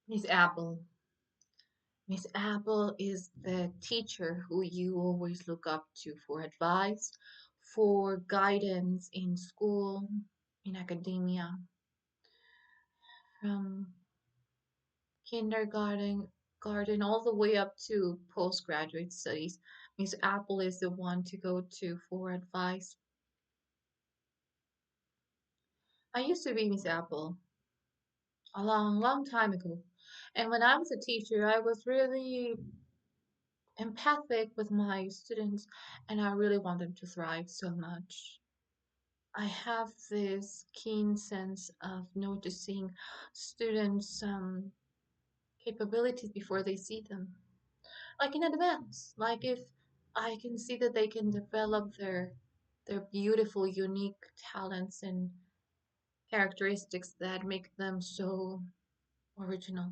Miss Apple. Miss Apple is the teacher who you always look up to for advice, for guidance in school, in academia, from kindergarten, all the way up to postgraduate studies. Miss Apple is the one to go to for advice. I used to be Miss Apple a long, long time ago. And when I was a teacher, I was really empathic with my students and I really want them to thrive so much. I have this keen sense of noticing students' capabilities before they see them, like in advance. Like if I can see that they can develop their beautiful, unique talents and characteristics that make them so original.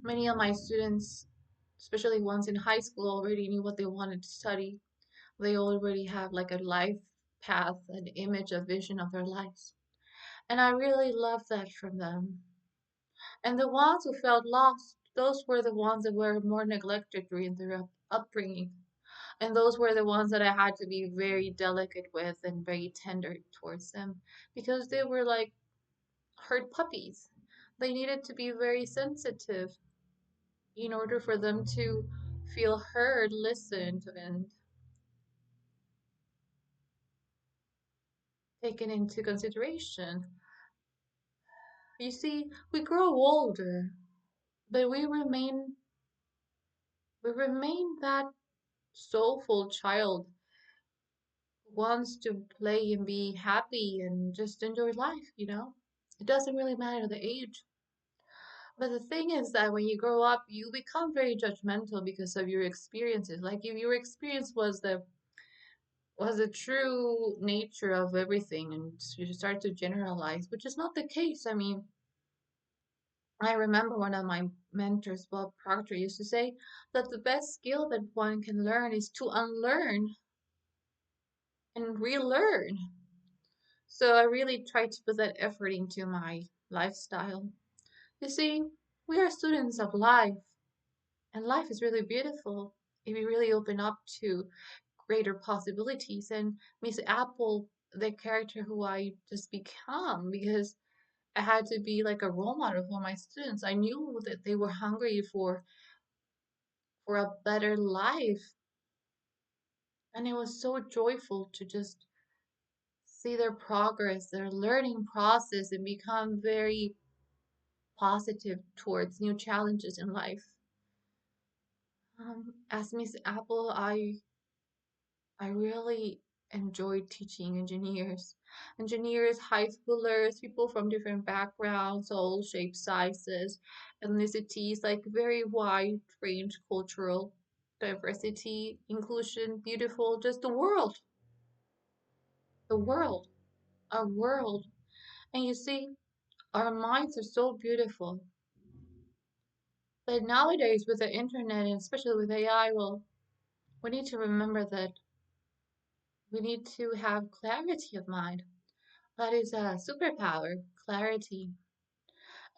Many of my students, especially ones in high school, already knew what they wanted to study. They already have like a life path, an image, a vision of their lives. And I really love that from them. And the ones who felt lost, those were the ones that were more neglected during their upbringing. And those were the ones that I had to be very delicate with and very tender towards them because they were like hurt puppies. They needed to be very sensitive in order for them to feel heard, listened, and taken into consideration. You see, we grow older, but we remain that soulful child who wants to play and be happy and just enjoy life. It doesn't really matter the age. But the thing is that when you grow up, you become very judgmental because of your experiences. Like if your experience was the true nature of everything, and you start to generalize, which is not the case. I mean, I remember one of my mentors, Bob Proctor, used to say that the best skill that one can learn is to unlearn and relearn. So I really try to put that effort into my lifestyle. You see, we are students of life, and life is really beautiful if we really open up to greater possibilities. And Miss Apple, the character who I just become, because I had to be like a role model for my students. I knew that they were hungry for a better life, and it was so joyful to just see their progress, their learning process, and become very positive towards new challenges in life. As Miss Apple, I really enjoyed teaching engineers. Engineers, high schoolers, people from different backgrounds, all shapes, sizes, ethnicities, like very wide range cultural diversity, inclusion, beautiful, just the world, our world. And you see, our minds are so beautiful. But nowadays, with the internet and especially with AI, well, we need to remember that we need to have clarity of mind. That is a superpower, clarity.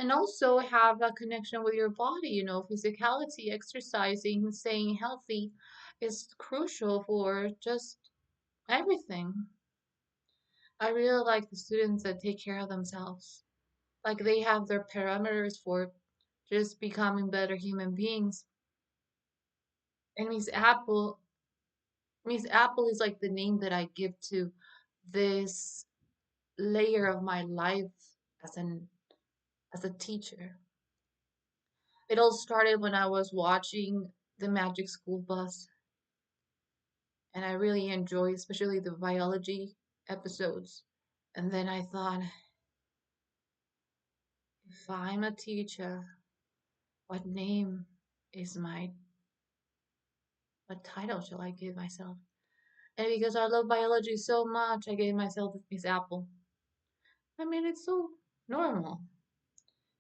And also have a connection with your body, physicality, exercising, staying healthy is crucial for just everything. I really like the students that take care of themselves. Like they have their parameters for just becoming better human beings. And Miss Apple is like the name that I give to this layer of my life as an as a teacher. It all started when I was watching the Magic School Bus, and I really enjoy especially the biology episodes. And then I thought, if I'm a teacher, what name is what title shall I give myself? And because I love biology so much, I gave myself Miss Apple. I mean, it's so normal.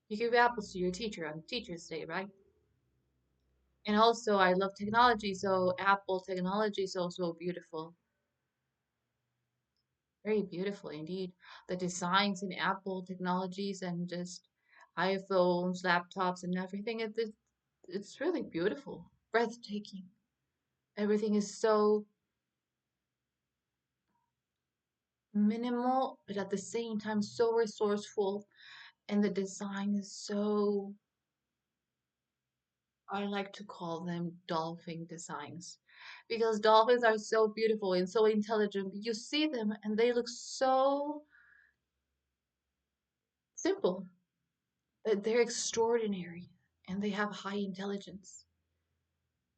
You give apples to your teacher on Teacher's Day, right? And also, I love technology, so Apple technology is also beautiful. Very beautiful indeed. The designs in Apple technologies and just iPhones, laptops, and everything. It's really beautiful, breathtaking. Everything is so minimal, but at the same time so resourceful, and the design is so, I like to call them dolphin designs, because dolphins are so beautiful and so intelligent. You see them and they look so simple, but they're extraordinary and they have high intelligence.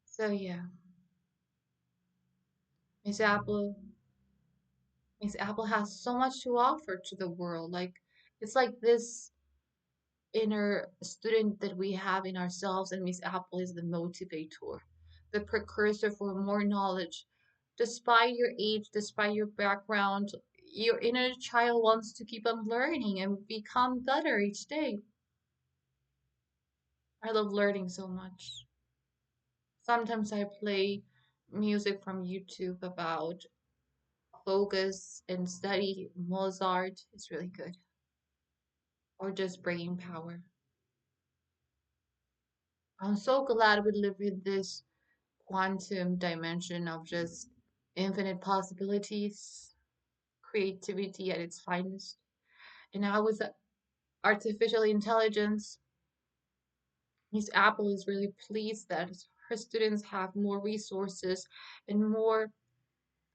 So yeah, Miss Apple, Miss Apple has so much to offer to the world. Like it's like this inner student that we have in ourselves, and Miss Apple is the motivator, the precursor for more knowledge. Despite your age, despite your background, your inner child wants to keep on learning and become better each day. I love learning so much. Sometimes I play music from YouTube about focus and study Mozart. It's really good. Or just brain power. I'm so glad we live in this quantum dimension of just infinite possibilities, creativity at its finest. And now with artificial intelligence, Miss Apple is really pleased that her students have more resources and more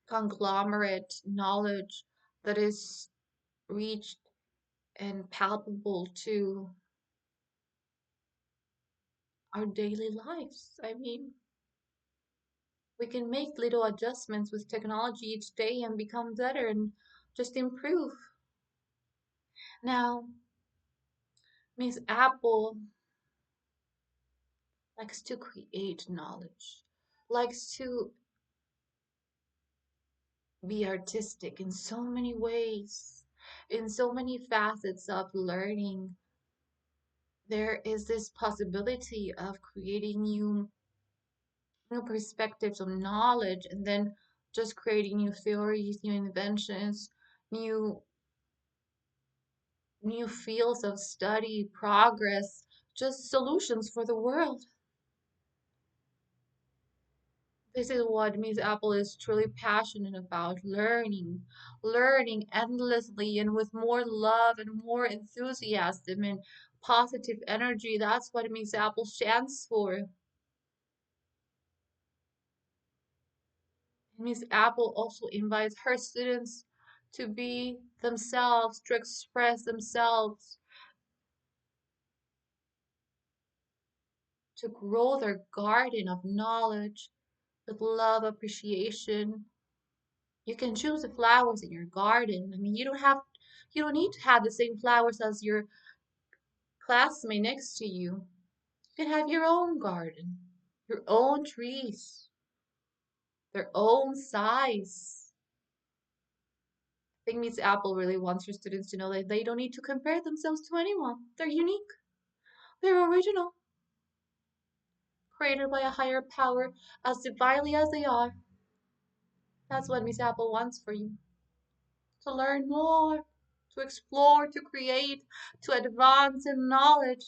conglomerate knowledge that is reached and palpable to our daily lives. I mean, we can make little adjustments with technology each day and become better and just improve. Now, Miss Apple likes to create knowledge, likes to be artistic in so many ways, in so many facets of learning. There is this possibility of creating new perspectives of knowledge and then just creating new theories, new inventions, new new fields of study, progress, just solutions for the world. This is what Miss Apple is truly passionate about, learning endlessly and with more love and more enthusiasm and positive energy. That's what Miss Apple stands for. Miss Apple also invites her students to be themselves, to express themselves, to grow their garden of knowledge with love, appreciation. You can choose the flowers in your garden. I mean, you don't need to have the same flowers as your classmate next to you. You can have your own garden, your own trees, their own size. I think Miss Apple really wants her students to know that they don't need to compare themselves to anyone. They're unique. They're original, created by a higher power as divinely as they are. That's what Miss Apple wants for you. To learn more, to explore, to create, to advance in knowledge.